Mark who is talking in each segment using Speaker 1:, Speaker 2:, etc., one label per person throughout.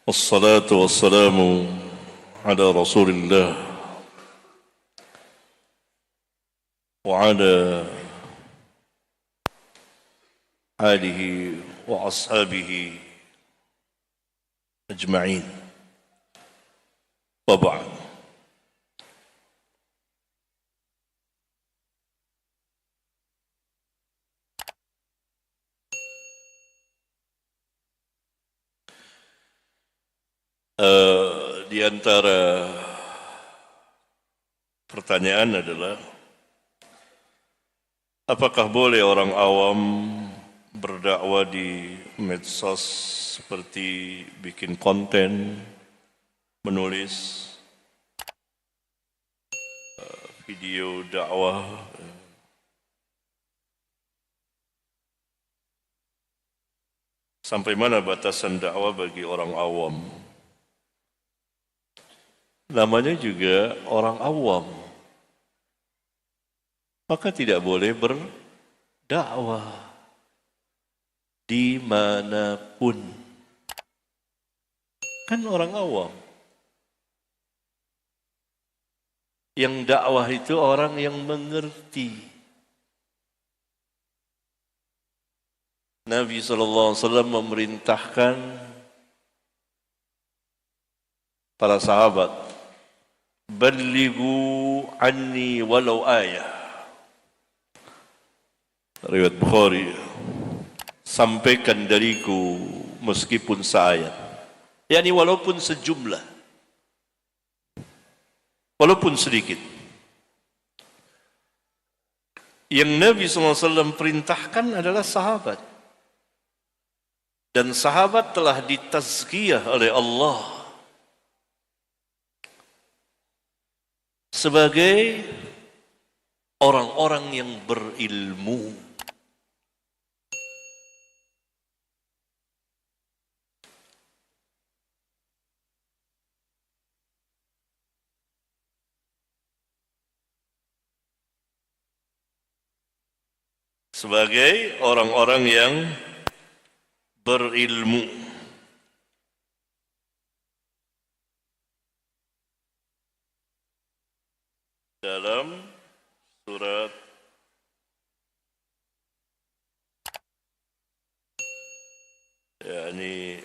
Speaker 1: والصلاة والسلام على رسول الله وعلى آله وأصحابه أجمعين وبعد. Di antara pertanyaan adalah, apakah boleh orang awam berdakwah di medsos seperti bikin konten, menulis video dakwah, sampai mana batasan dakwah bagi orang awam? Namanya juga orang awam, maka tidak boleh berdakwah dimanapun. Kan orang awam. Yang dakwah itu orang yang mengerti. Nabi SAW memerintahkan para sahabat, "Ballighu anni walau ayah." Riwayat Bukhari, sampaikan dariku meskipun seayat, yakni walaupun sejumlah, walaupun sedikit. Yang Nabi SAW perintahkan adalah sahabat, dan sahabat telah ditazkiyah oleh Allah sebagai orang-orang yang berilmu. Sebagai orang-orang yang berilmu. Dalam surat yakni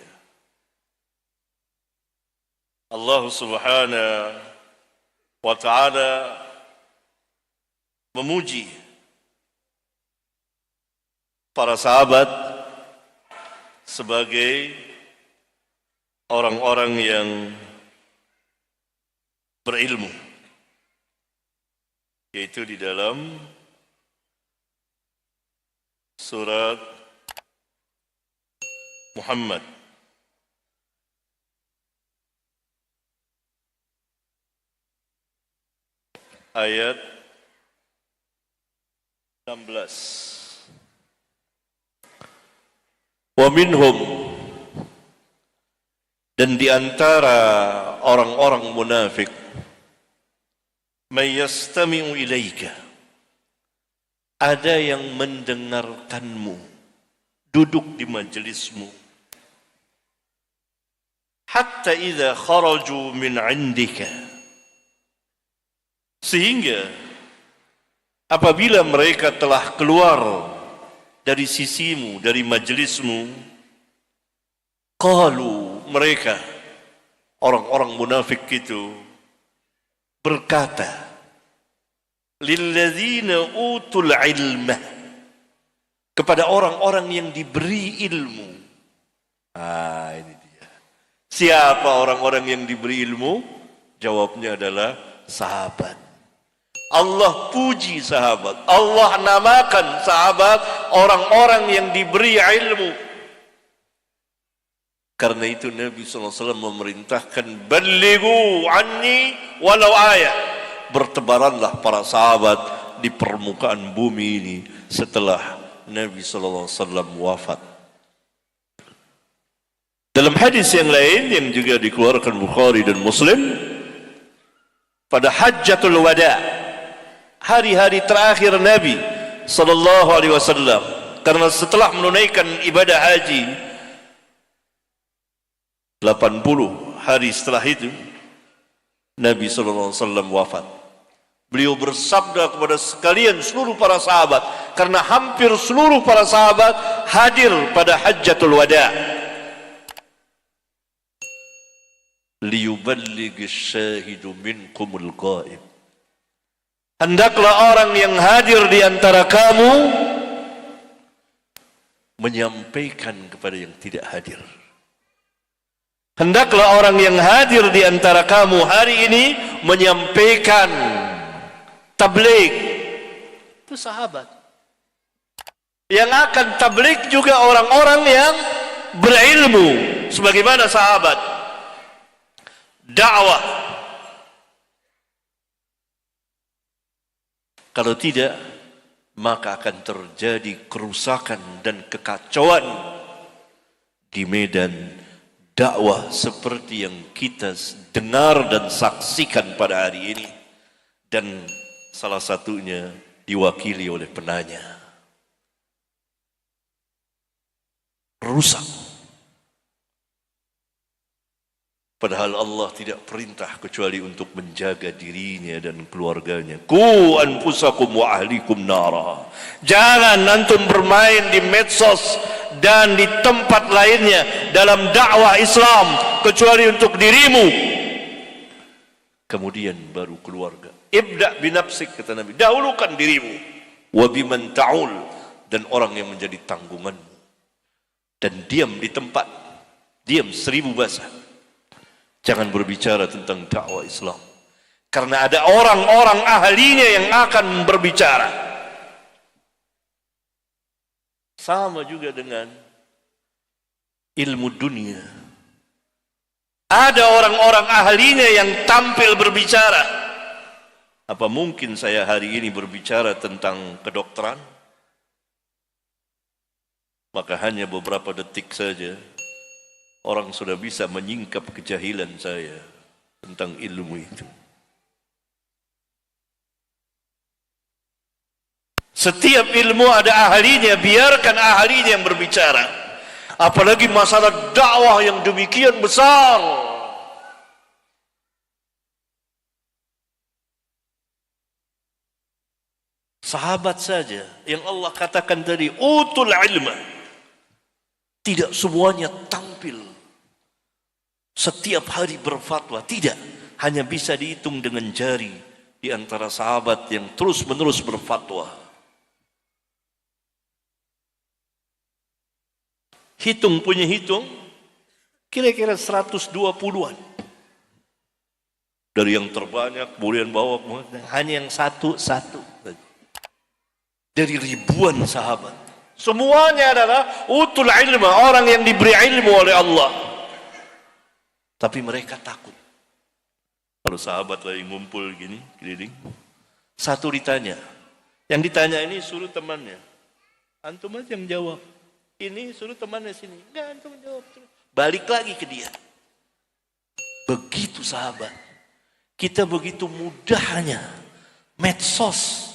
Speaker 1: Allah Subhanahu wa ta'ala memuji para sahabat sebagai orang-orang yang berilmu, yaitu di dalam surat Muhammad ayat 16. Wa minhum, dan di antara orang-orang munafik, may yastami'u ilaika, ada yang mendengarkanmu, duduk di majelismu, hatta idza kharaju min 'indika, sehingga apabila mereka telah keluar dari sisimu, dari majelismu, qalu, mereka orang-orang munafik itu berkata, lilladzina utul ilma, kepada orang-orang yang diberi ilmu. Ini dia. Siapa orang-orang yang diberi ilmu? Jawabnya adalah sahabat. Allah puji sahabat, Allah namakan sahabat orang-orang yang diberi ilmu. Karena itu Nabi SAW memerintahkan, "Ballighu anni walau ayat." Bertebaranlah para sahabat di permukaan bumi ini setelah Nabi SAW wafat. Dalam hadis yang lain yang juga dikeluarkan Bukhari dan Muslim, pada Hajjatul Wada', hari-hari terakhir Nabi SAW, karena setelah menunaikan ibadah haji 80 hari setelah itu Nabi SAW wafat. Beliau bersabda kepada sekalian seluruh para sahabat, karena hampir seluruh para sahabat hadir pada Hajjatul Wada. Liyuballigh asy-syahidu minkumul ghaib. Hendaklah orang yang hadir di antara kamu menyampaikan kepada yang tidak hadir. Hendaklah orang yang hadir di antara kamu hari ini menyampaikan tabligh. Itu sahabat. Yang akan tabligh juga orang-orang yang berilmu sebagaimana sahabat. Dakwah. Kalau tidak, maka akan terjadi kerusakan dan kekacauan di medan dakwah seperti yang kita dengar dan saksikan pada hari ini, dan salah satunya diwakili oleh penanya. Rusak. Padahal Allah tidak perintah kecuali untuk menjaga dirinya dan keluarganya. Qu anfusakum wa ahlikum nara. Jangan antum bermain di medsos dan di tempat lainnya dalam dakwah Islam kecuali untuk dirimu. Kemudian baru keluarga. Ibda binafsik, kata Nabi. Dahulukan dirimu. Wa biman ta'ul, dan orang yang menjadi tanggunganmu. Dan diam di tempat. Diam 1000 bahasa. Jangan berbicara tentang dakwah Islam. Karena ada orang-orang ahlinya yang akan berbicara. Sama juga dengan ilmu dunia. Ada orang-orang ahlinya yang tampil berbicara. Apa mungkin saya hari ini berbicara tentang kedokteran? Maka hanya beberapa detik saja orang sudah bisa menyingkap kejahilan saya tentang ilmu itu. Setiap ilmu ada ahlinya, biarkan ahlinya yang berbicara. Apalagi masalah dakwah yang demikian besar. Sahabat saja yang Allah katakan tadi, utul ilma. Tidak semuanya tampil setiap hari berfatwa, tidak. Hanya bisa dihitung dengan jari di antara sahabat yang terus-menerus berfatwa. Hitung punya hitung, kira-kira 120-an. Dari yang terbanyak, kemudian bawa, hanya yang satu-satu. Dari ribuan sahabat. Semuanya adalah utul ilma, orang yang diberi ilmu oleh Allah. Tapi mereka takut. Kalau sahabat lagi ngumpul gini, keliling, satu ditanya. Yang ditanya ini suruh temannya. Antum aja yang jawab. Ini suruh temannya sini. Enggak, antum jawab. Balik lagi ke dia. Begitu sahabat. Kita begitu mudahnya medsos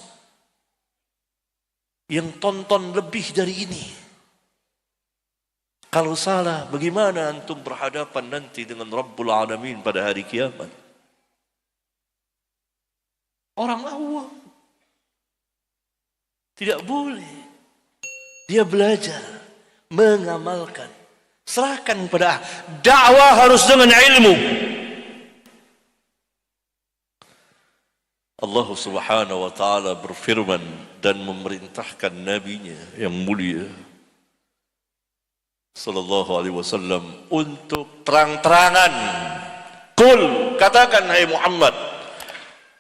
Speaker 1: yang tonton lebih dari ini. Kalau salah, bagaimana antum berhadapan nanti dengan Rabbul Alamin pada hari kiamat? Orang awam tidak boleh. Dia belajar, mengamalkan, serahkan pada dakwah harus dengan ilmu. Allah Subhanahu wa taala berfirman dan memerintahkan nabinya yang mulia sallallahu alaihi wasallam untuk terang-terangan, qul, katakan hai Muhammad,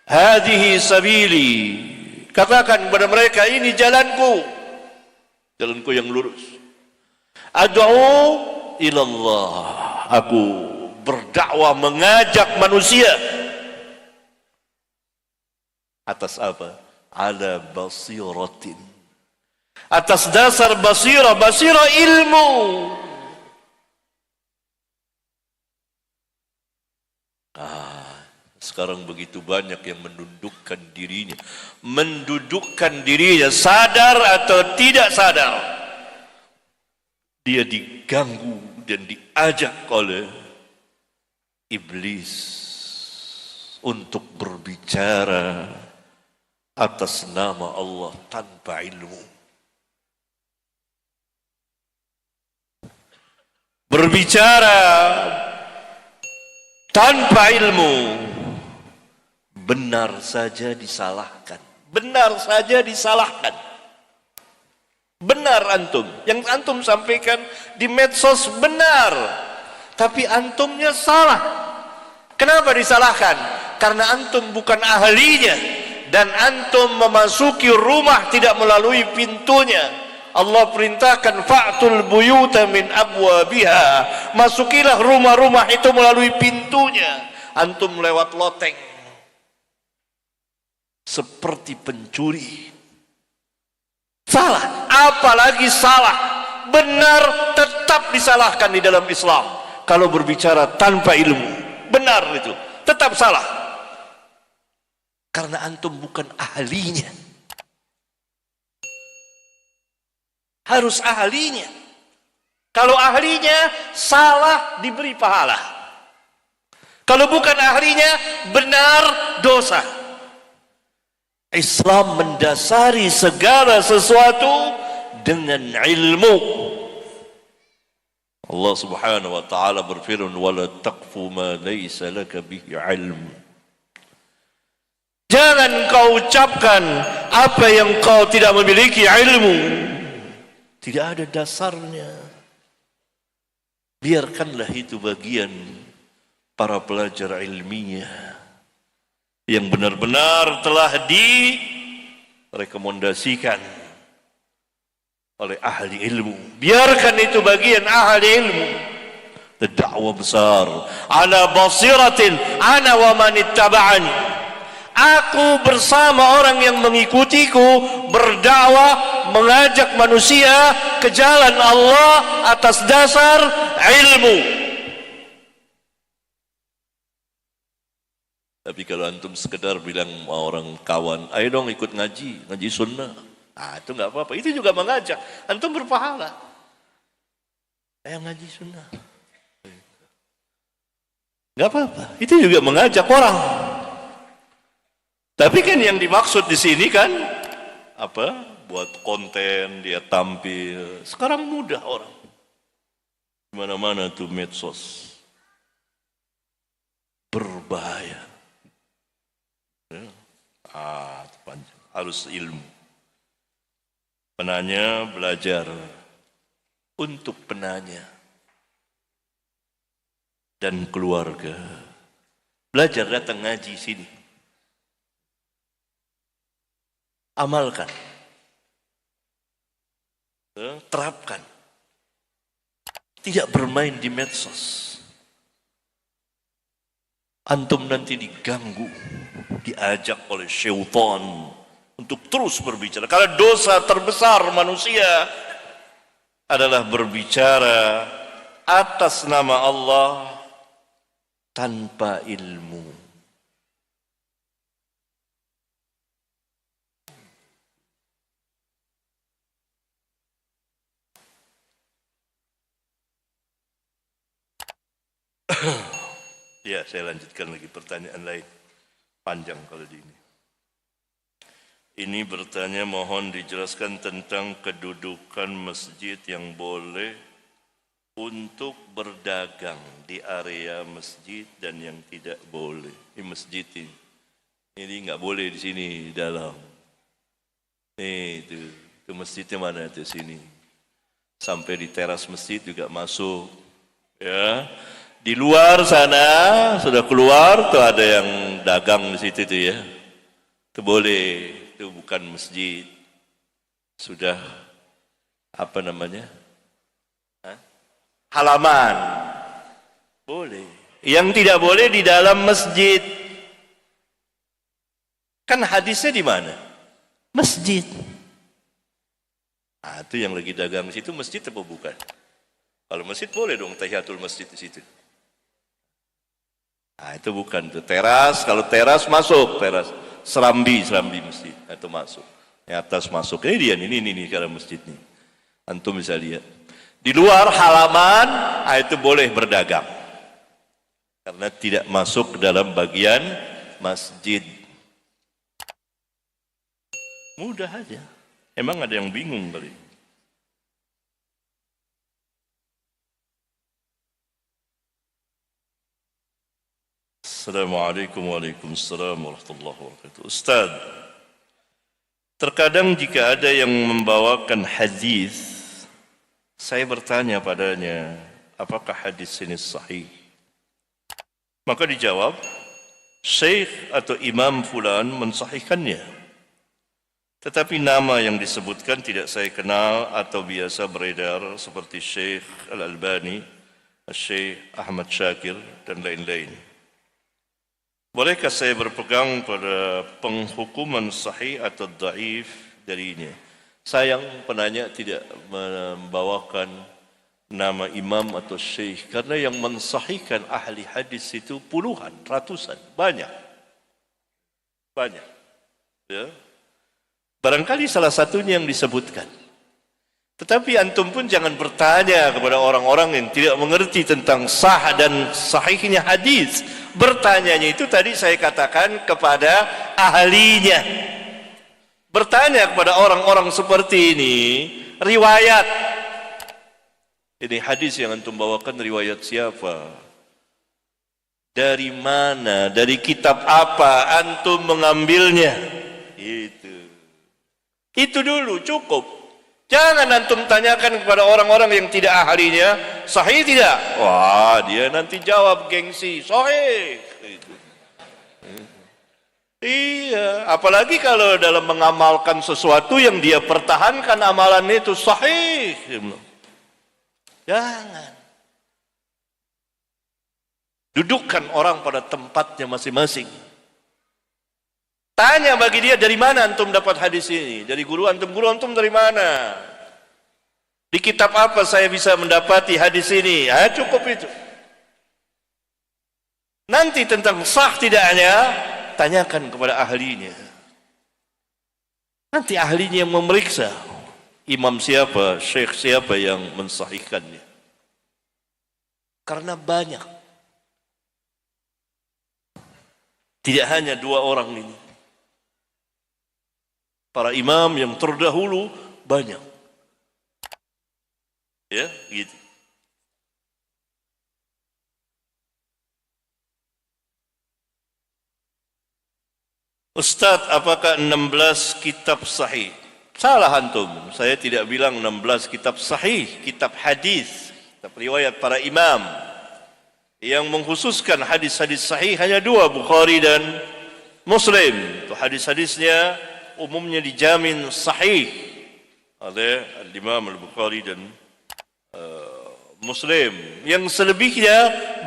Speaker 1: hadhihi sabili, katakan kepada mereka, ini jalanku, jalanku yang lurus. Ad'u ilallah, aku berdakwah mengajak manusia. Atas apa? Ala basiratin, atas dasar basirah, basirah ilmu. Sekarang begitu banyak yang mendudukkan dirinya, sadar atau tidak sadar. Dia diganggu dan diajak oleh iblis untuk berbicara atas nama Allah tanpa ilmu. Berbicara tanpa ilmu, benar saja disalahkan. Benar saja disalahkan. Benar antum. Yang antum sampaikan di medsos benar. Tapi antumnya salah. Kenapa disalahkan? Karena antum bukan ahlinya. Dan antum memasuki rumah tidak melalui pintunya. Allah perintahkan fa'tul buyuta min abwabiha. Masukilah rumah-rumah itu melalui pintunya. Antum lewat loteng. Seperti pencuri. Salah, apalagi salah. Benar tetap disalahkan di dalam Islam. Kalau berbicara tanpa ilmu, benar itu, tetap salah. Karena antum bukan ahlinya. Harus ahlinya. Kalau ahlinya salah diberi pahala. Kalau bukan ahlinya benar dosa. Islam mendasari segala sesuatu dengan ilmu. Allah Subhanahu wa taala berfirman, "Wala taqfu ma laysa laka bihi 'ilm." Jangan kau ucapkan apa yang kau tidak memiliki ilmu. Tidak ada dasarnya. Biarkanlah itu bagian para pelajar ilmiah yang benar-benar telah direkomendasikan oleh ahli ilmu. Biarkan itu bagian ahli ilmu. Dakwah besar. Ala basiratin ana wa man ittaba'ani. Aku bersama orang yang mengikutiku berdakwah, mengajak manusia ke jalan Allah atas dasar ilmu. Tapi kalau antum sekedar bilang sama orang kawan, ayo dong ikut ngaji sunnah. Itu nggak apa-apa. Itu juga mengajak. Antum berpahala. Ayo ngaji sunnah. Nggak apa-apa. Itu juga mengajak orang. Tapi kan yang dimaksud di sini kan apa? Buat konten, dia tampil. Sekarang mudah orang. Di mana-mana tuh medsos. Berbahaya. Panjang. Harus ilmu. Penanya belajar untuk penanya dan keluarga. Belajar datang ngaji sini. Amalkan. Terapkan. Tidak bermain di medsos. Antum nanti diganggu, diajak oleh syaitan untuk terus berbicara. Karena dosa terbesar manusia adalah berbicara atas nama Allah tanpa ilmu. Ya, saya lanjutkan lagi pertanyaan lain. Panjang kalau di ini. Ini bertanya, mohon dijelaskan tentang kedudukan masjid yang boleh untuk berdagang di area masjid dan yang tidak boleh. Di masjid ini nggak boleh di sini di dalam. Itu masjidnya mana itu sini. Sampai di teras masjid juga masuk. Ya. Di luar sana sudah keluar tuh ada yang dagang di situ tuh ya. Itu boleh, itu bukan masjid. Sudah apa namanya? Halaman. Boleh. Yang tidak boleh di dalam masjid. Kan hadisnya di mana? Masjid. Itu yang lagi dagang di situ masjid apa bukan? Kalau masjid boleh dong tahiyatul masjid di situ. Itu bukan tuh teras. Kalau teras masuk teras serambi masjid itu masuk. Yang atas masuk. Ini kalau masjid nih. Antum bisa lihat. Di luar halaman itu boleh berdagang. karena tidak masuk ke dalam bagian masjid. Mudah aja. Emang ada yang bingung kali? Assalamualaikum warahmatullahi wabarakatuh. Ustaz, terkadang jika ada yang membawakan hadis, saya bertanya padanya, apakah hadis ini sahih? Maka dijawab, syekh atau imam fulan mensahihkannya. Tetapi nama yang disebutkan tidak saya kenal atau biasa beredar seperti Syekh Al-Albani, Syekh Ahmad Syakir dan lain-lain. Bolehkah saya berpegang pada penghukuman sahih atau dhaif darinya? Sayang penanya tidak membawakan nama imam atau syekh, karena yang mensahihkan ahli hadis itu puluhan, ratusan, banyak. Ya. Barangkali salah satunya yang disebutkan. Tetapi antum pun jangan bertanya kepada orang-orang yang tidak mengerti tentang sah dan sahihnya hadis. Bertanyanya itu tadi saya katakan kepada ahlinya. Bertanya kepada orang-orang seperti ini, riwayat. Ini hadis yang antum bawakan riwayat siapa? Dari mana? Dari kitab apa antum mengambilnya? Itu dulu cukup. Jangan antum tanyakan kepada orang-orang yang tidak ahlinya, sahih tidak? Wah, dia nanti jawab gengsi, sahih. Iya, apalagi kalau dalam mengamalkan sesuatu yang dia pertahankan amalan itu sahih. Jangan. Dudukkan orang pada tempatnya masing-masing. Tanya bagi dia, dari mana antum dapat hadis ini? Dari guru antum dari mana? Di kitab apa saya bisa mendapati hadis ini? Cukup itu. Nanti tentang sah tidaknya, tanyakan kepada ahlinya. Nanti ahlinya yang memeriksa. Imam siapa, syekh siapa yang mensahihkannya. Karena banyak. Tidak hanya dua orang ini. Para imam yang terdahulu banyak. Ya, gitu. Ustaz, apakah 16 kitab sahih? Salah antum. Saya tidak bilang 16 kitab sahih, kitab hadis, kitab riwayat para imam. Yang mengkhususkan hadis-hadis sahih hanya dua, Bukhari dan Muslim. Itu hadis-hadisnya umumnya dijamin sahih oleh Imam Al-Bukhari dan Muslim. Yang selebihnya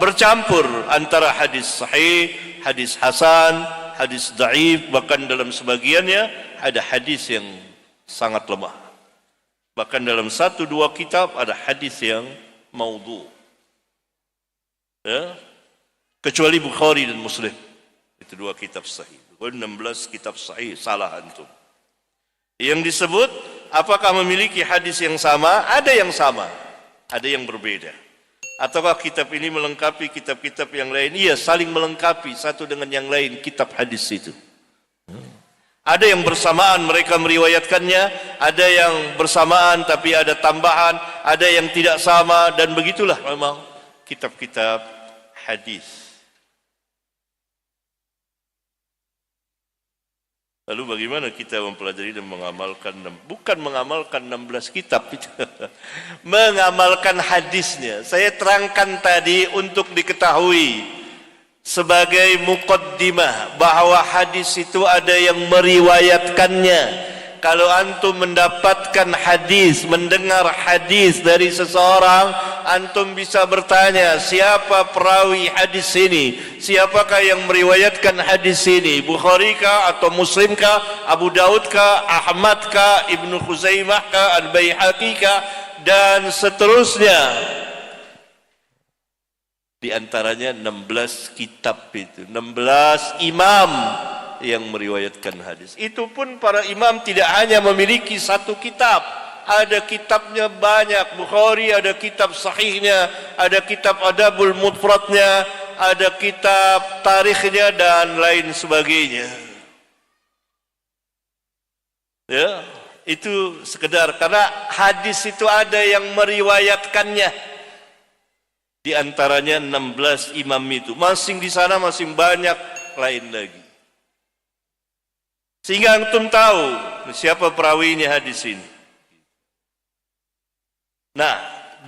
Speaker 1: bercampur antara hadis sahih, hadis hasan, hadis dhaif, bahkan dalam sebagiannya ada hadis yang sangat lemah. Bahkan dalam 1-2 kitab ada hadis yang maudhu. Ya? Kecuali Bukhari dan Muslim. Itu 2 kitab sahih. 16 kitab sahih, salah antum. Yang disebut, apakah memiliki hadis yang sama? Ada yang sama, ada yang berbeda. Ataukah kitab ini melengkapi kitab-kitab yang lain? Iya, saling melengkapi satu dengan yang lain kitab hadis itu. Ada yang bersamaan mereka meriwayatkannya, ada yang bersamaan tapi ada tambahan, ada yang tidak sama, dan begitulah memang kitab-kitab hadis. Lalu bagaimana kita mempelajari dan mengamalkan, bukan mengamalkan 16 kitab, mengamalkan hadisnya. Saya terangkan tadi untuk diketahui sebagai muqaddimah bahwa hadis itu ada yang meriwayatkannya. Kalau antum mendapatkan hadis, mendengar hadis dari seseorang, antum bisa bertanya, siapa perawi hadis ini? Siapakah yang meriwayatkan hadis ini? Bukhari kah atau Muslim kah? Abu Daud kah? Ahmad kah? Ibnu Khuzaimah kah? Al-Baihaqi kah? Dan seterusnya. Di antaranya 16 kitab itu, 16 imam yang meriwayatkan hadis. Itu pun para imam tidak hanya memiliki satu kitab, ada kitabnya banyak. Bukhari ada kitab sahihnya, ada kitab Adabul Mufradnya, ada kitab tarikhnya dan lain sebagainya. Ya, itu sekedar karena hadis itu ada yang meriwayatkannya. Di antaranya 16 imam itu. Masing di sana masing banyak lain lagi. Sehingga antum tahu siapa perawinya hadis ini. Nah,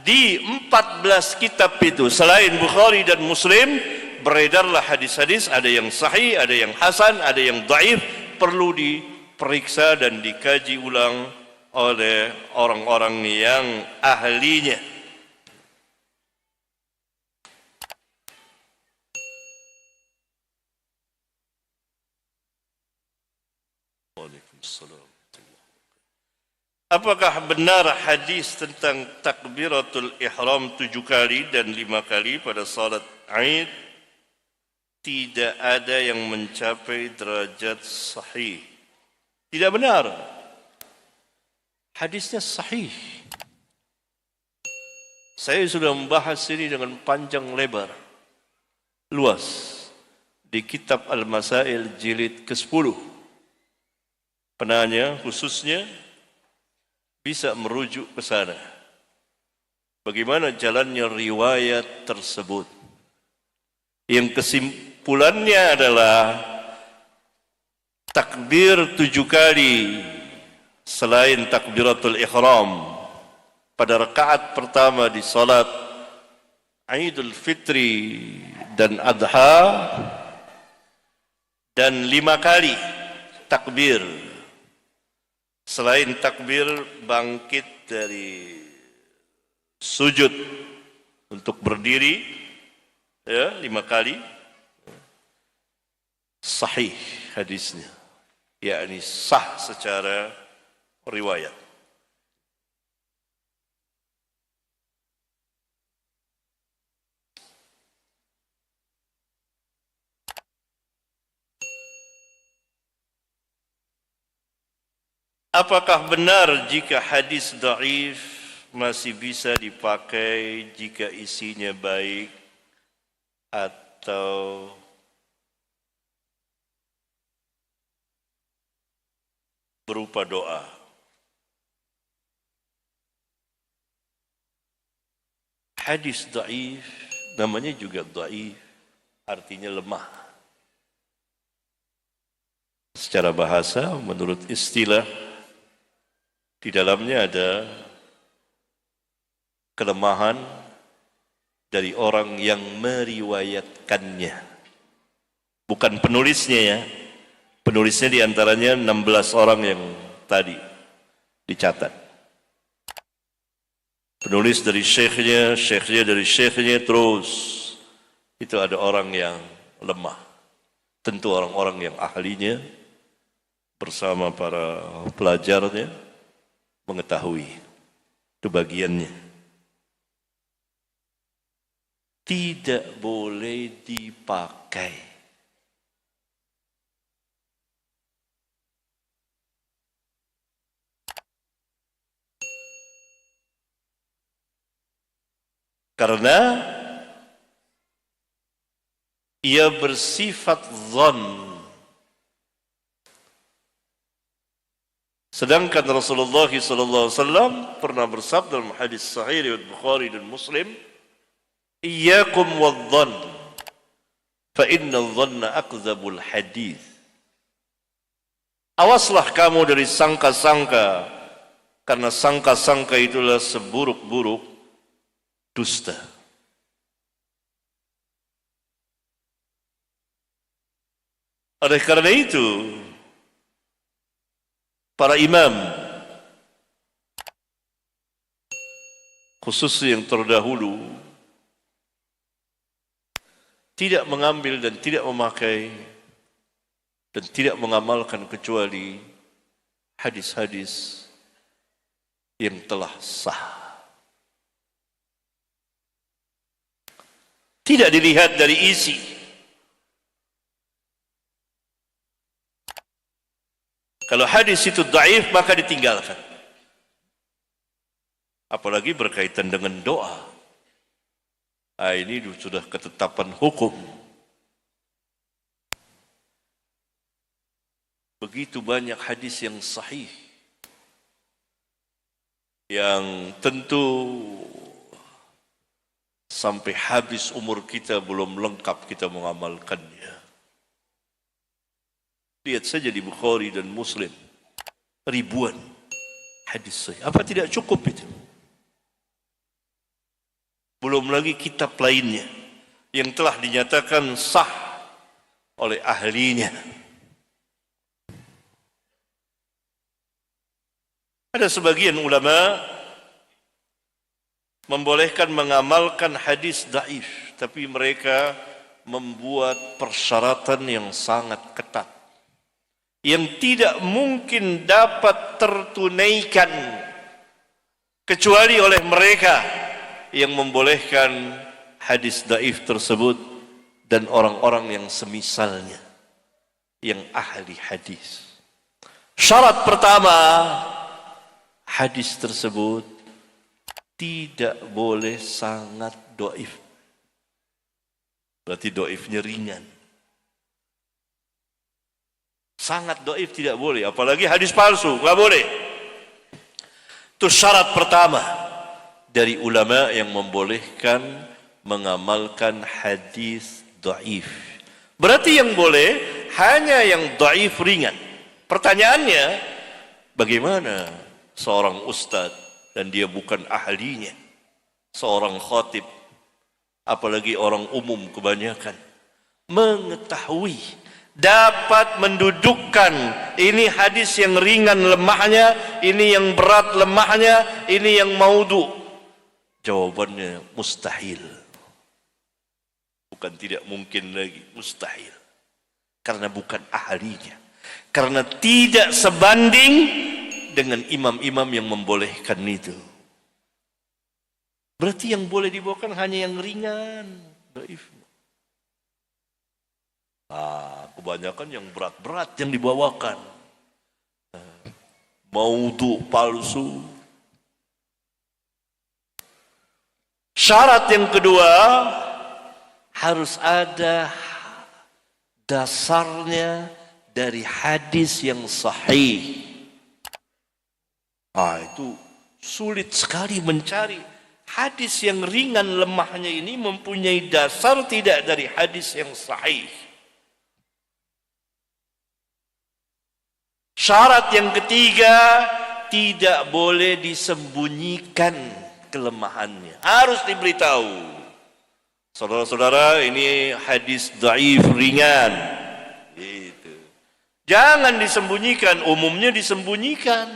Speaker 1: di 14 kitab itu selain Bukhari dan Muslim beredarlah hadis-hadis, ada yang sahih, ada yang hasan, ada yang dhaif, perlu diperiksa dan dikaji ulang oleh orang-orang yang ahlinya. Waalaikumsalam. Apakah benar hadis tentang takbiratul ihram 7 kali dan 5 kali pada salat Aid tidak ada yang mencapai derajat sahih? Tidak benar. Hadisnya sahih. Saya sudah membahas ini dengan panjang lebar, luas di kitab Al-Masail jilid ke-10. Penanya khususnya bisa merujuk ke sana. Bagaimana jalannya riwayat tersebut? Yang kesimpulannya adalah takbir 7 kali selain takbiratul ihram pada rakaat pertama di salat Idul Fitri dan Adha, dan 5 kali takbir selain takbir bangkit dari sujud untuk berdiri, ya, 5 kali, sahih hadisnya, yakni sah secara riwayat. Apakah benar jika hadis dhaif masih bisa dipakai jika isinya baik atau berupa doa? Hadis dhaif namanya juga dhaif, artinya lemah. Secara bahasa menurut istilah di dalamnya ada kelemahan dari orang yang meriwayatkannya. Bukan penulisnya ya. Penulisnya diantaranya 16 orang yang tadi dicatat. Penulis dari syekhnya, syekhnya dari syekhnya, terus itu ada orang yang lemah. Tentu orang-orang yang ahlinya bersama para pelajarnya mengetahui itu bagiannya. Tidak boleh dipakai. Karena ia bersifat dhann. Sedangkan Rasulullah SAW pernah bersabda dalam hadis sahih riwayat Bukhari dan Muslim, "Iyyakum wadh-dhann, fa inna adh-dhanna akdzabul hadis." Awaslah kamu dari sangka-sangka, karena sangka-sangka itulah seburuk-buruk dusta. Oleh karena itu, para imam, khususnya yang terdahulu, tidak mengambil dan tidak memakai dan tidak mengamalkan kecuali hadis-hadis yang telah sah. Tidak dilihat dari isi. Kalau hadis itu dhaif maka ditinggalkan. Apalagi berkaitan dengan doa. Ini sudah ketetapan hukum. Begitu banyak hadis yang sahih yang tentu sampai habis umur kita belum lengkap kita mengamalkannya. Lihat saja di Bukhari dan Muslim, ribuan hadis sahih. Apa tidak cukup itu? Belum lagi kitab lainnya yang telah dinyatakan sah oleh ahlinya. Ada sebagian ulama membolehkan mengamalkan hadis dhaif, tapi mereka membuat persyaratan yang sangat ketat yang tidak mungkin dapat tertunaikan kecuali oleh mereka yang membolehkan hadis dhaif tersebut dan orang-orang yang semisalnya yang ahli hadis. Syarat pertama, hadis tersebut tidak boleh sangat dhaif. Berarti dhaifnya ringan. Sangat dhaif tidak boleh, apalagi hadis palsu, nggak boleh. Itu syarat pertama dari ulama yang membolehkan mengamalkan hadis dhaif. Berarti yang boleh hanya yang dhaif ringan. Pertanyaannya, bagaimana seorang ustadz dan dia bukan ahlinya, seorang khatib, apalagi orang umum kebanyakan, mengetahui, dapat mendudukkan ini hadis yang ringan lemahnya, ini yang berat lemahnya, ini yang maudhu? Jawabannya mustahil. Bukan tidak mungkin lagi, mustahil. Karena bukan ahlinya. Karena tidak sebanding dengan imam-imam yang membolehkan itu. Berarti yang boleh dibawakan hanya yang ringan, dhaif. Kebanyakan yang berat-berat yang dibawakan. Maudhu, palsu. Syarat yang kedua, harus ada dasarnya dari hadis yang sahih. Itu sulit sekali mencari hadis yang ringan lemahnya ini mempunyai dasar tidak dari hadis yang sahih. Syarat yang ketiga, tidak boleh disembunyikan kelemahannya. Harus diberitahu. Saudara-saudara, ini hadis dhaif ringan. Gitu. Jangan disembunyikan, umumnya disembunyikan.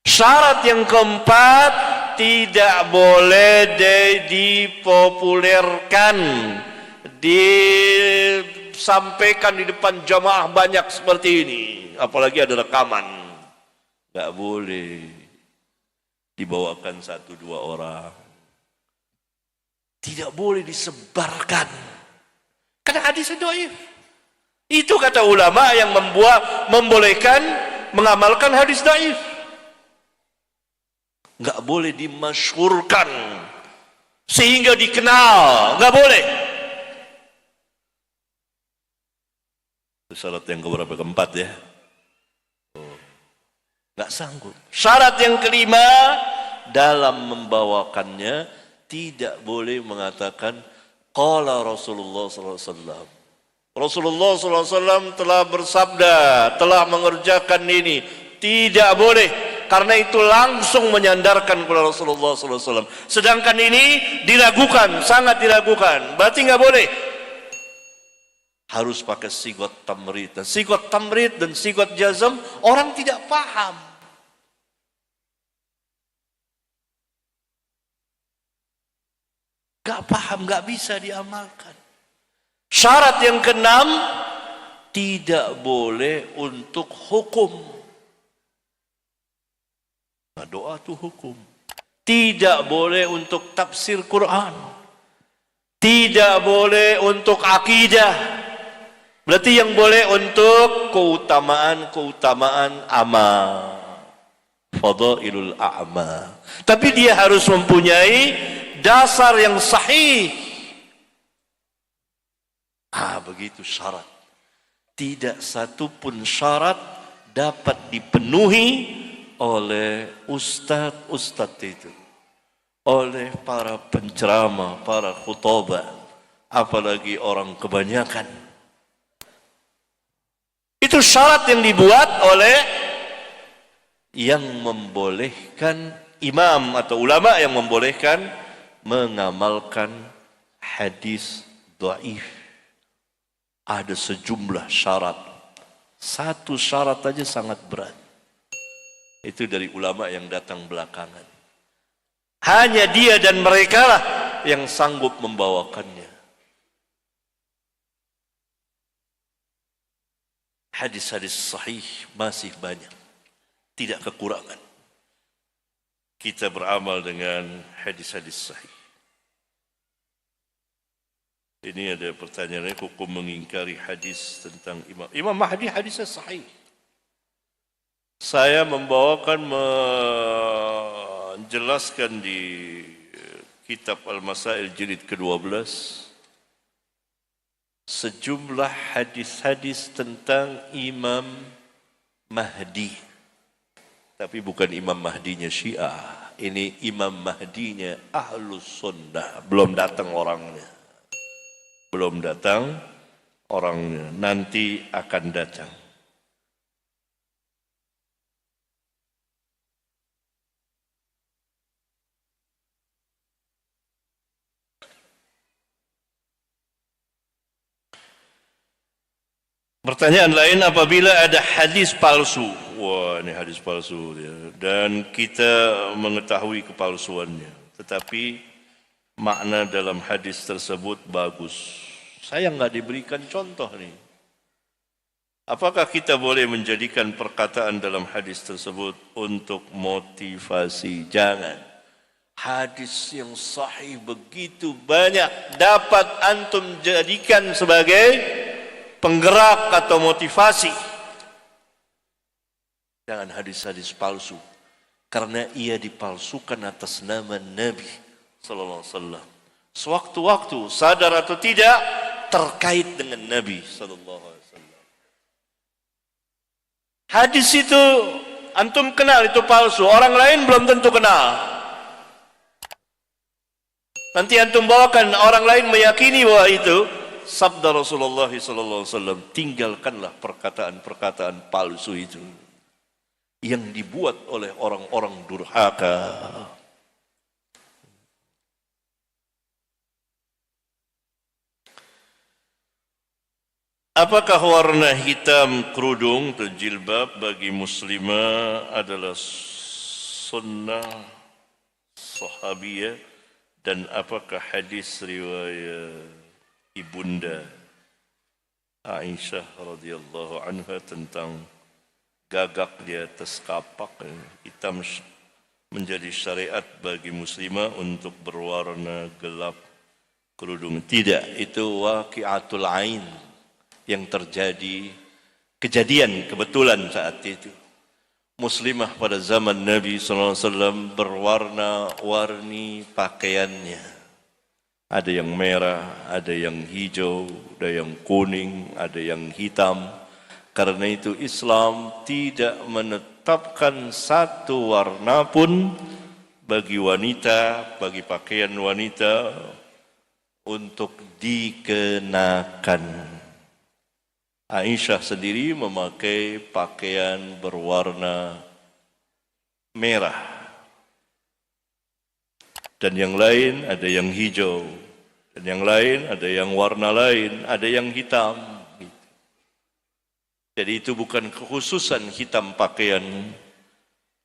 Speaker 1: Syarat yang keempat, tidak boleh dipopulerkan, disampaikan di depan jamaah banyak seperti ini. Apalagi ada rekaman. Gak boleh dibawakan 1-2 orang. Tidak boleh disebarkan. Karena hadisnya dhaif. Itu kata ulama yang membolehkan mengamalkan hadis dhaif. Gak boleh dimasyhurkan sehingga dikenal. Gak boleh. Syarat yang keempat ya. Gak sanggup. Syarat yang kelima, dalam membawakannya tidak boleh mengatakan qala Rasulullah SAW. Rasulullah SAW telah bersabda, telah mengerjakan ini. Tidak boleh, karena itu langsung menyandarkan kepada Rasulullah SAW. Sedangkan ini diragukan, sangat diragukan. Berarti nggak boleh. Harus pakai sigot tamrid. Sigot tamrid dan sigot jazm orang tidak paham. Gak paham, gak bisa diamalkan. Syarat yang keenam, tidak boleh untuk hukum. Nah, doa itu hukum. Tidak boleh untuk tafsir Quran. Tidak boleh untuk akidah. Berarti yang boleh untuk keutamaan-keutamaan amal. Fadailul a'mal. Tapi dia harus mempunyai dasar yang sahih. Begitu syarat. Tidak satu pun syarat dapat dipenuhi oleh ustadz-ustadz itu, oleh para penceramah, para khutbah, apalagi orang kebanyakan. Itu syarat yang dibuat oleh yang membolehkan imam atau ulama yang membolehkan mengamalkan hadis dhaif. Ada sejumlah syarat. Satu syarat aja sangat berat. Itu dari ulama yang datang belakangan. Hanya dia dan mereka lah yang sanggup membawakannya. Hadis-hadis sahih masih banyak. Tidak kekurangan. Kita beramal dengan hadis-hadis sahih. Ini ada pertanyaannya, hukum mengingkari hadis tentang Imam Mahdi, hadisnya sahih. Saya membawakan menjelaskan di kitab Al-Masail jilid ke-12 sejumlah hadis-hadis tentang Imam Mahdi. Tapi bukan Imam Mahdinya Syiah. Ini Imam Mahdinya Ahlus Sunnah. Belum datang orangnya. Belum datang orangnya. Nanti akan datang. Pertanyaan lain, apabila ada hadis palsu. Wah, ini hadis palsu ya. Dan kita mengetahui kepalsuannya. Tetapi makna dalam hadis tersebut bagus. Saya nggak diberikan contoh nih. Apakah kita boleh menjadikan perkataan dalam hadis tersebut untuk motivasi? Jangan. Hadis yang sahih begitu banyak dapat antum jadikan sebagai penggerak atau motivasi. Jangan hadis-hadis palsu. Karena ia dipalsukan atas nama Nabi sallallahu alaihi wasallam. Sewaktu-waktu sadar atau tidak terkait dengan Nabi sallallahu alaihi wasallam. Hadis itu antum kenal itu palsu, orang lain belum tentu kenal. Nanti antum bawakan orang lain meyakini bahwa itu sabda Rasulullah sallallahu alaihi wasallam. Tinggalkanlah perkataan-perkataan palsu itu yang dibuat oleh orang-orang durhaka. Apakah warna hitam kerudung atau jilbab bagi muslimah adalah sunnah sahabiyah, dan apakah hadis riwayat ibunda Aisyah radhiyallahu anha tentang gagak di atas kapak hitam menjadi syariat bagi muslimah untuk berwarna gelap kerudung? Tidak, itu waqi'atul ain, yang terjadi kejadian kebetulan saat itu. Muslimah pada zaman Nabi SAW berwarna-warni pakaiannya. Ada yang merah, ada yang hijau, ada yang kuning, ada yang hitam. Karena itu Islam tidak menetapkan satu warna pun bagi wanita, bagi pakaian wanita untuk dikenakan. Aisyah sendiri memakai pakaian berwarna merah. Dan yang lain ada yang hijau. Dan yang lain ada yang warna lain, ada yang hitam. Jadi itu bukan kekhususan hitam pakaian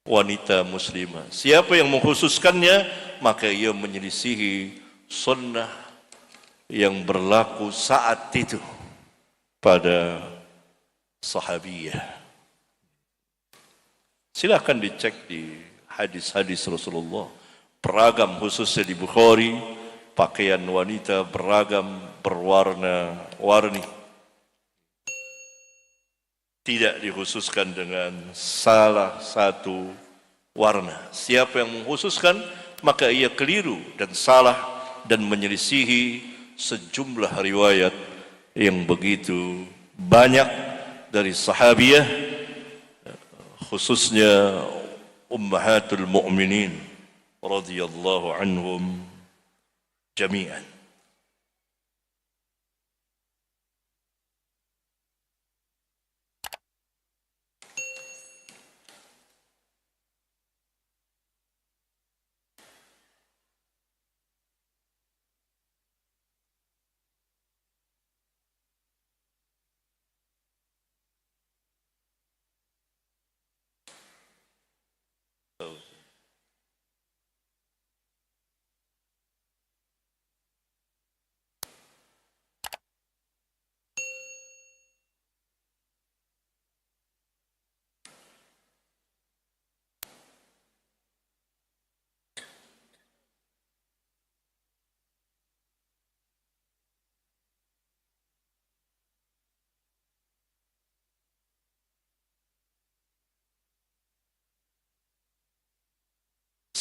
Speaker 1: wanita muslimah. Siapa yang mengkhususkannya, maka ia menyelisihi sunnah yang berlaku saat itu pada sahabiyah. Silakan dicek di hadis-hadis Rasulullah. Beragam khususnya di Bukhari, pakaian wanita beragam berwarna-warni. Tidak dikhususkan dengan salah satu warna. Siapa yang mengkhususkan, maka ia keliru dan salah dan menyelisihi sejumlah riwayat yang begitu banyak dari sahabiyah, khususnya ummahatul mu'minin radhiyallahu anhum jami'an.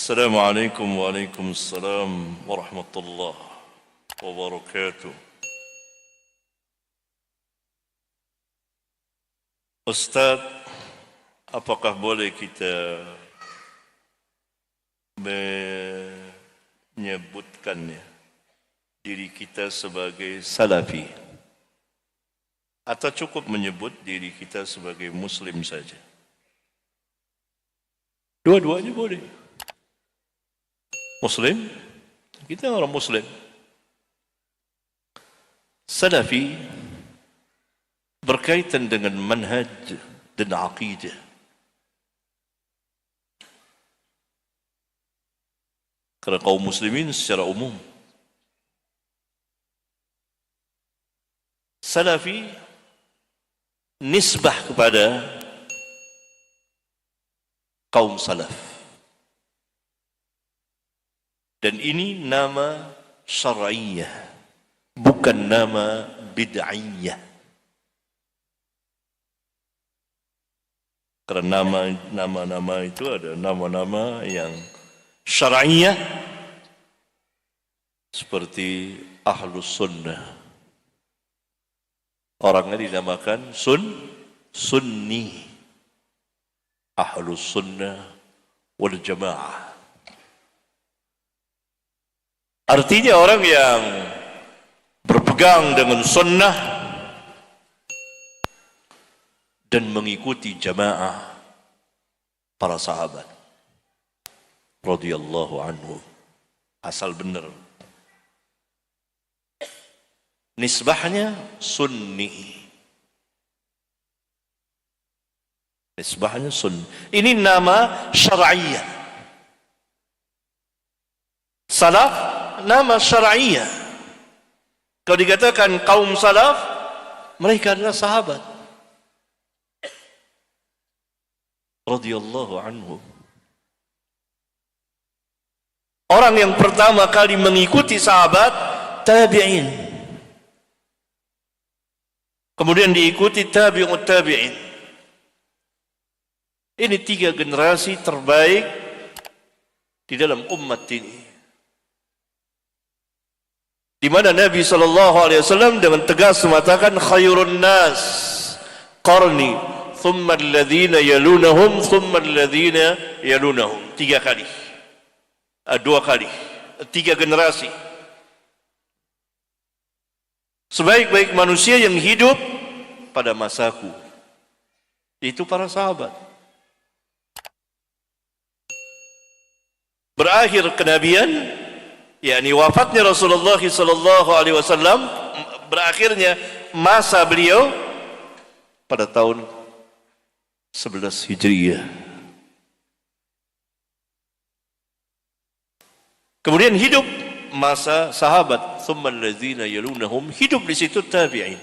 Speaker 1: Assalamualaikum waalaikumsalam warahmatullahi wabarakatuh. Ustaz, apakah boleh kita menyebutkannya diri kita sebagai salafi atau cukup menyebut diri kita sebagai muslim saja? Dua-duanya boleh. Muslim, kita orang muslim. Salafi berkaitan dengan manhaj dan aqidah. Kerana kaum muslimin secara umum. Salafi nisbah kepada kaum salaf. Dan ini nama syar'iyah, bukan nama bid'iyah. Kerana nama-nama itu ada nama-nama yang syar'iyah seperti Ahlus Sunnah. Orangnya dinamakan Sunni. Ahlus Sunnah wal Jamaah. Artinya orang yang berpegang dengan sunnah dan mengikuti jamaah para sahabat radhiyallahu anhu. Asal benar. Nisbahnya sunni. Nisbahnya sunni. Ini nama syar'iyah. Salaf nama syar'iyah. Kalau dikatakan kaum salaf, mereka adalah sahabat radhiyallahu anhu. Orang yang pertama kali mengikuti sahabat, tabi'in. Kemudian diikuti tabi'ut tabi'in. Ini 3 generasi terbaik di dalam umat ini. Di mana Nabi SAW dengan tegas mengatakan khairun nas qarni thumma alladhina yalunahum thumma alladhina yalunahum. 3 kali. 2 kali. 3 generasi. Sebaik-baik manusia yang hidup pada masaku, itu para sahabat. Berakhir kenabian, yakni wafatnya Rasulullah SAW, berakhirnya masa beliau pada tahun 11 Hijriyah. Kemudian hidup masa sahabat, thumma allazina yalunahum, hidup di situ tabi'in.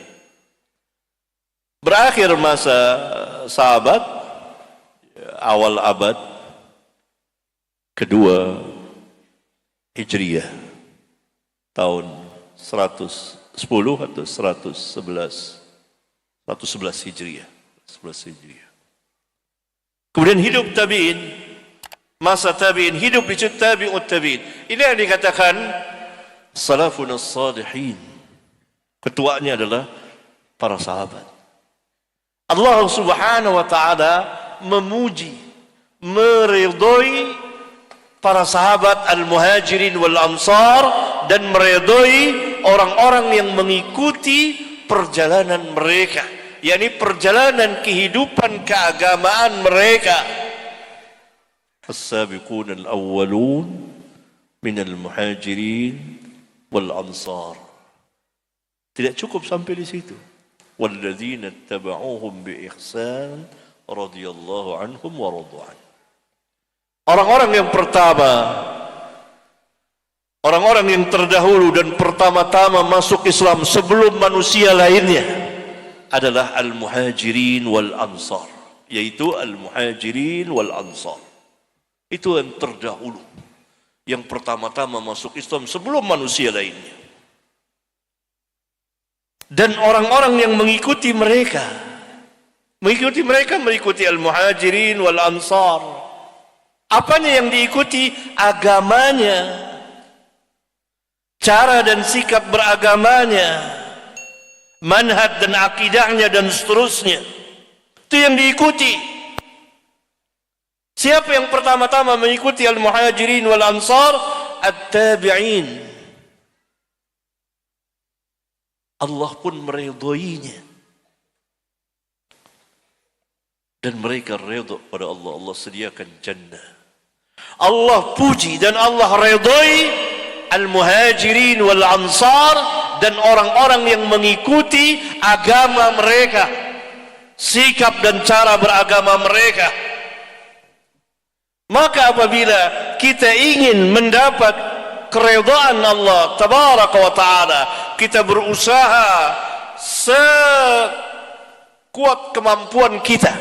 Speaker 1: Berakhir masa sahabat awal abad kedua Hijriyah, tahun 110 atau 111 Hijriyah. Kemudian hidup tabi'in masa tabi'in, hidup di tabi'ut tabi'in. Ini yang dikatakan salafun as-salihin. Ketuanya adalah para sahabat. Allah Subhanahu wa taala memuji, meridhoi para sahabat al-muhajirin wal ansar dan meridhoi orang-orang yang mengikuti perjalanan mereka, yakni perjalanan kehidupan keagamaan mereka. As-sabiqun al-awwalun min al-muhajirin wal ansar. Tidak cukup sampai di situ. Walladzina ittaba'uuhum bi ihsan radhiyallahu anhum wa radu an. Orang-orang yang pertama, orang-orang yang terdahulu dan pertama-tama masuk Islam sebelum manusia lainnya adalah al-muhajirin wal ansar, yaitu al-muhajirin wal ansar. Itu yang terdahulu, yang pertama-tama masuk Islam sebelum manusia lainnya. Dan orang-orang yang mengikuti mereka, mengikuti al-muhajirin wal ansar. Apanya yang diikuti? Agamanya, cara dan sikap beragamanya, manhaj dan akidahnya dan seterusnya. Itu yang diikuti. Siapa yang pertama-tama mengikuti al-muhajirin wal ansar? At-tabi'in. Allah pun meridhoinya. Dan mereka redha pada Allah. Allah sediakan jannah. Allah puji dan Allah redhoi al-muhajirin wal ansar dan orang-orang yang mengikuti agama mereka, sikap dan cara beragama mereka. Maka apabila kita ingin mendapat keridhaan Allah tabaraka wa taala, kita berusaha sekuat kemampuan kita,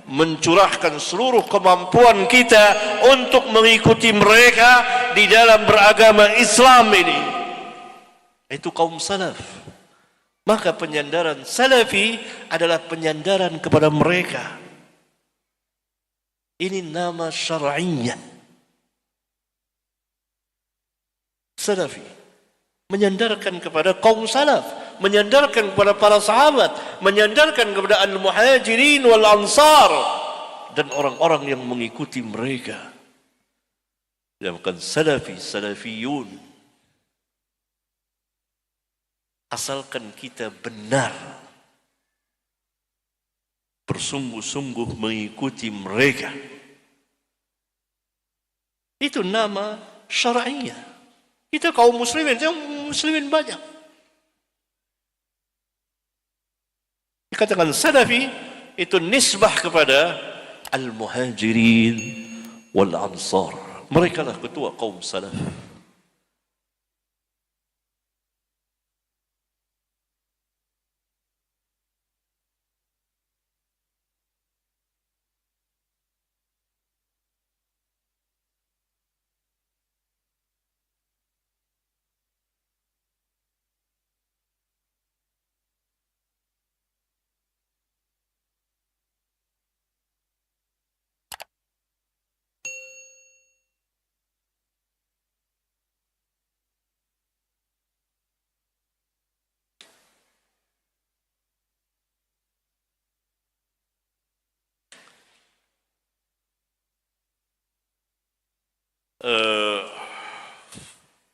Speaker 1: mencurahkan seluruh kemampuan kita untuk mengikuti mereka di dalam beragama Islam ini. Itu kaum salaf. Maka penyandaran salafi adalah penyandaran kepada mereka. Ini nama syar'iyah. Salafi menyandarkan kepada kaum salaf, menyandarkan kepada para sahabat, menyandarkan kepada al-muhajirin wal ansar dan orang-orang yang mengikuti mereka. Bukan salafi, salafiyun. Asalkan kita benar, bersungguh-sungguh mengikuti mereka. Itu nama syar'iyah. Kita kaum muslimin banyak. Dikatakan salafi itu nisbah kepada al-muhajirin wal ansar. Mereka lah ketua kaum salaf.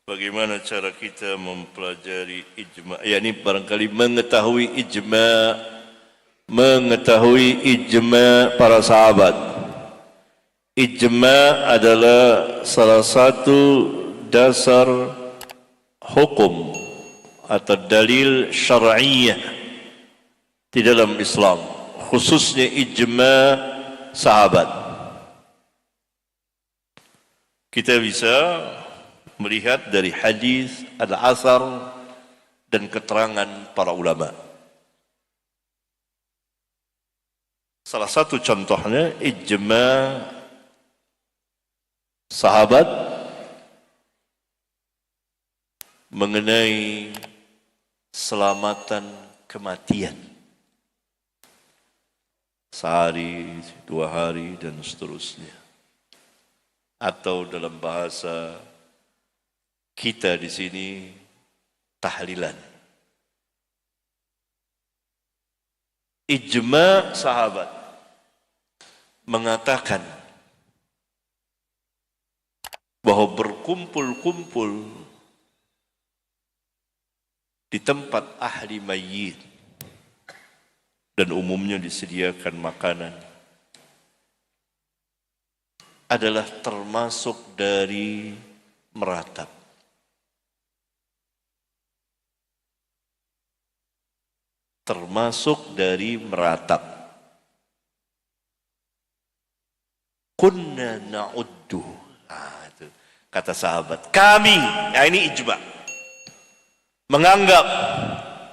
Speaker 1: Bagaimana cara kita mempelajari ijma'? Yakni barangkali mengetahui ijma' para sahabat. Ijma' adalah salah satu dasar hukum atau dalil syar'iyah di dalam Islam, khususnya ijma' sahabat. Kita bisa melihat dari hadis, al-asar dan keterangan para ulama. Salah satu contohnya ijma' sahabat mengenai selamatan kematian. Sehari, 2 hari dan seterusnya. atau dalam bahasa kita di sini tahlilan. Ijma' sahabat mengatakan bahwa berkumpul-kumpul di tempat ahli mayit dan umumnya disediakan makanan adalah termasuk dari meratap. Termasuk dari meratap. Kunna na'uddu. Itu kata sahabat. Kami, ini ijma'. Menganggap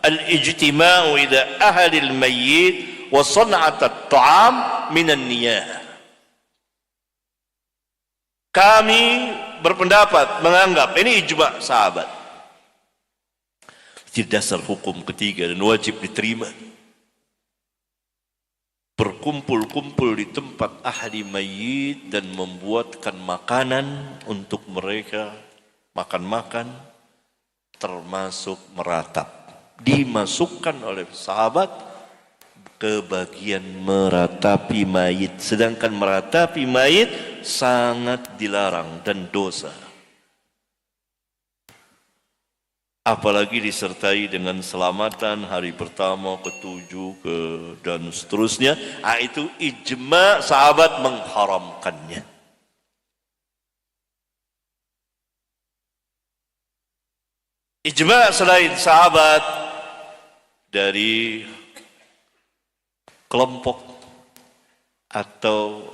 Speaker 1: al-ijtima'u ila ahli al-mayyit wa san'at at-ta'am minan niyah. Kami berpendapat, menganggap, ini ijma' sahabat. Jadi dasar hukum ketiga dan wajib diterima. Berkumpul-kumpul di tempat ahli mayit dan membuatkan makanan untuk mereka makan-makan termasuk meratap. Dimasukkan oleh sahabat ke bagian meratapi mayit. Sedangkan meratapi mayit sangat dilarang dan dosa. Apalagi disertai dengan selamatan hari pertama, ketujuh, dan seterusnya. Itu ijma' sahabat mengharamkannya. Ijma' selain sahabat dari kelompok atau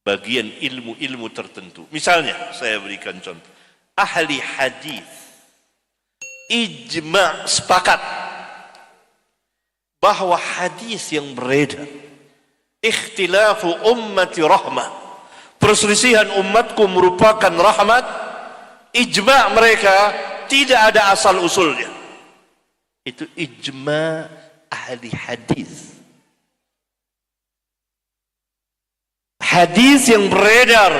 Speaker 1: bagian ilmu-ilmu tertentu. Misalnya, saya berikan contoh. Ahli hadis ijma' sepakat bahwa hadis yang beredar, ikhtilafu ummati rahmah, perselisihan umatku merupakan rahmat, ijma' mereka tidak ada asal usulnya. Itu ijma' ahli hadis. Hadis yang beredar,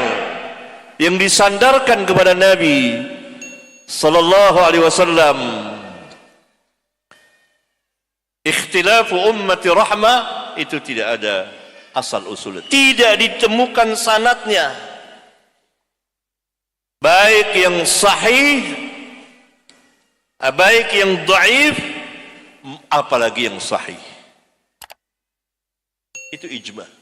Speaker 1: yang disandarkan kepada Nabi sallallahu alaihi wasallam, ikhtilafu ummati rahmah, itu tidak ada asal usul, tidak ditemukan sanadnya, baik yang sahih, baik yang dhaif, apalagi yang sahih. Itu ijma'.